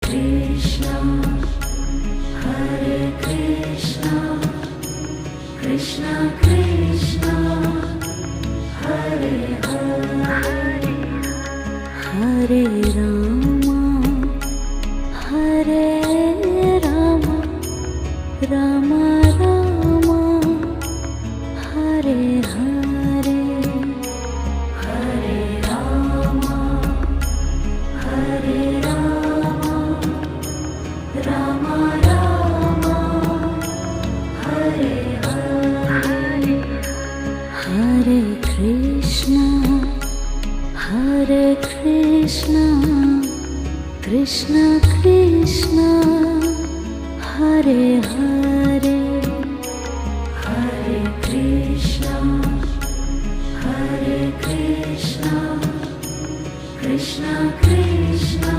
Krishna, Hare Krishna, Krishna Krishna, Hare Hare, Hare Rama, Hare Rama, Rama Rama, Hare Hare, Hare Rama, Hare Rama, Rama Rama, Hare Hare, Hare Krishna, Hare Krishna, Krishna Krishna, Hare Hare, Hare Krishna, Hare Krishna, Krishna Krishna,